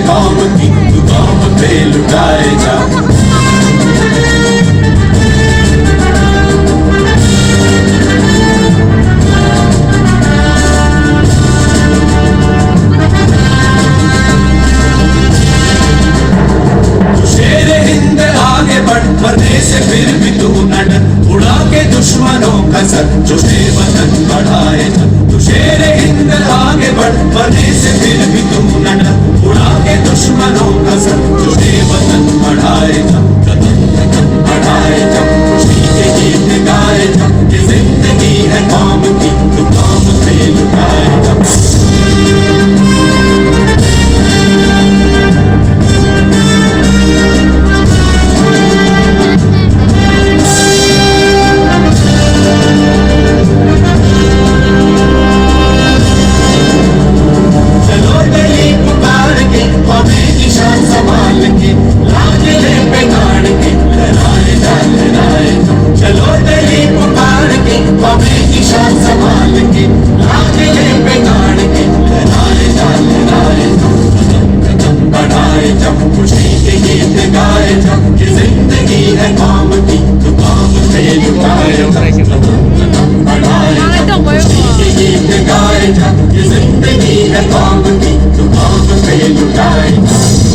कौम की, तू कौम पे लुटाए जा। मरने से फिर भी तू न डर, उड़ा के दुश्मनों का सर, जो शेर वतन बढ़ाए जा। तू शेर हिंद आगे बढ़, मरने से फिर भी तू न डर, उड़ा के दुश्मनों का सर, जो शेर वतन बढ़ाए जा। कदम कदम बढ़ाए जा, खुशी के गीत गाए जा, ये जिंदगी है कौम की, तू कौम पे लुटाए जा। ये जिंदगी है कौम की, तू कौम पे लुटाए जा।